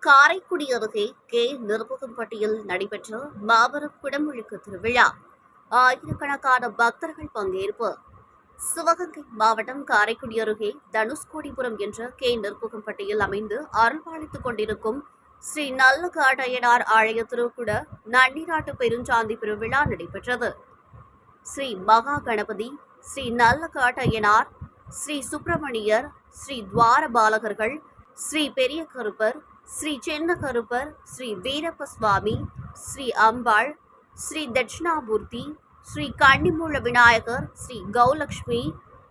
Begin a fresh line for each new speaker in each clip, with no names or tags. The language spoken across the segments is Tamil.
காரைக்குடி அருகே கே நிர்பகம்பட்டியில் நடைபெற்ற மாபெரும் குடமுழுக்கு திருவிழா. ஆயிரக்கணக்கான பக்தர்கள் பங்கேற்பு. சிவகங்கை மாவட்டம் காரைக்குடி அருகே தனுஷ்கோடிபுரம் என்ற கே நிர்பகம்பட்டியில் அமைந்து அருள்பாலித்துக் கொண்டிருக்கும் ஸ்ரீ நல்லகாட்டையனார் ஆலய திருக்குட நன்னிராட்டு பெருஞ்சாந்தி பெருவிழா நடைபெற்றது. ஸ்ரீ மகா கணபதி, ஸ்ரீ நல்லகாட்டையனார், ஸ்ரீ சுப்பிரமணியர், ஸ்ரீ துவாரபாலகர்கள், ஸ்ரீ பெரிய கருப்பர், ஸ்ரீ சின்ன கருப்பர், ஸ்ரீ வீரப்ப சுவாமி, ஸ்ரீ அம்பாள், ஸ்ரீ தட்சிணாமூர்த்தி, ஸ்ரீ கன்னிமூல விநாயகர், ஸ்ரீ கௌலட்சுமி,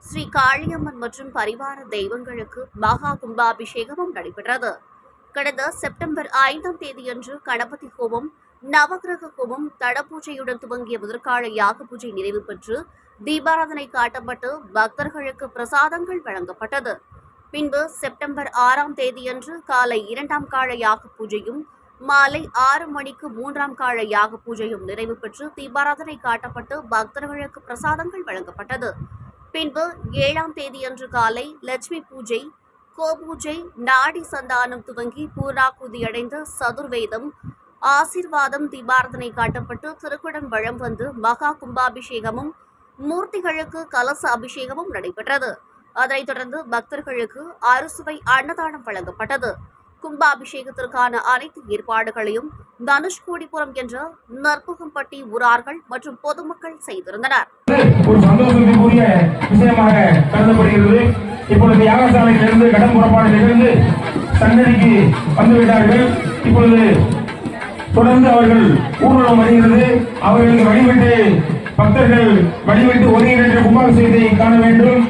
ஸ்ரீ காளியம்மன் மற்றும் பரிவார தெய்வங்களுக்கு மகா கும்பாபிஷேகமும் நடைபெற்றது. கடந்த செப்டம்பர் 5ஆம் தேதியன்று கணபதி ஹோமம், நவகிரக ஹோமம், தடபூஜையுடன் துவங்கிய முதற்கால யாக பூஜை நிறைவு பெற்று தீபாராதனை காட்டப்பட்டு பக்தர்களுக்கு பிரசாதங்கள் வழங்கப்பட்டது. பின்பு செப்டம்பர் 6ஆம் தேதியன்று காலை 2ஆம் கால யாக பூஜையும், மாலை 6 மணிக்கு 3ஆம் கால யாக பூஜையும் நிறைவு பெற்று தீபாராதனை காட்டப்பட்டு பக்தர்களுக்கு பிரசாதங்கள் வழங்கப்பட்டது. பின்பு 7ஆம் தேதியன்று காலை லட்சுமி பூஜை, கோபூஜை, நாடி சந்தானம் துவங்கி பூராக்குதியடைந்த சதுர்வேதம், ஆசீர்வாதம், தீபாராதனை காட்டப்பட்டு திருக்குடம் வளம் வந்து மகா கும்பாபிஷேகமும், மூர்த்திகளுக்கு கலச அபிஷேகமும் நடைபெற்றது. அதனைத் தொடர்ந்து பக்தர்களுக்கு அறுசுவை அன்னதானம் வழங்கப்பட்டது. கும்பாபிஷேகத்திற்கான அனைத்து ஏற்பாடுகளையும் தனுஷ்கோடிபுரம் என்ற நற்புகம்பட்டி ஊரார்கள் மற்றும் பொதுமக்கள் செய்திருந்தனர்.
ஒரு சந்தோஷத்திற்குரிய விஷயமாக கருதப்படுகிறது. இப்பொழுது யாகசாலையிலிருந்து கடன் புறப்பாடு நிகழ்ந்து சன்னதிக்கு வந்துவிட்டார்கள். இப்பொழுது தொடர்ந்து அவர்கள் ஊர்வலம் வருகிறது. அவர்களுக்கு வழிபட்டு பக்தர்கள் வழிபட்டு ஒருங்கிணைந்த கும்பாபிஷேகத்தை காண வேண்டும்.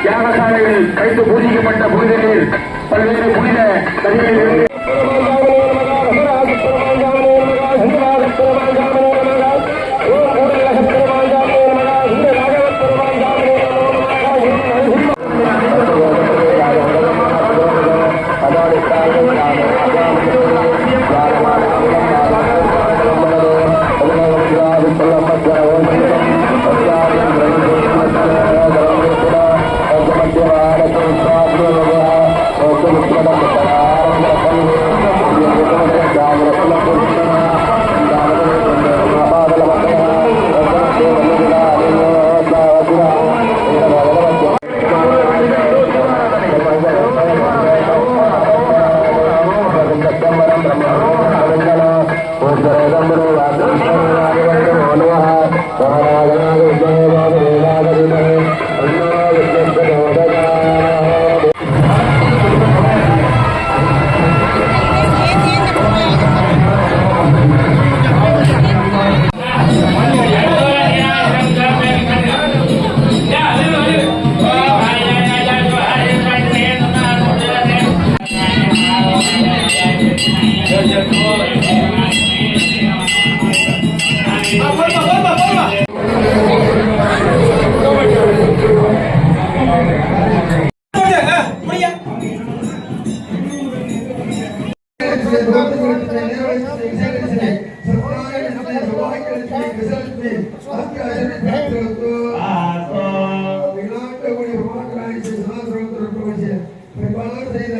யாகசாலைகளில் கைத்து பூஜிக்கப்பட்ட புனித நீர் பல்வேறு புனித நதிகளில்
செய்த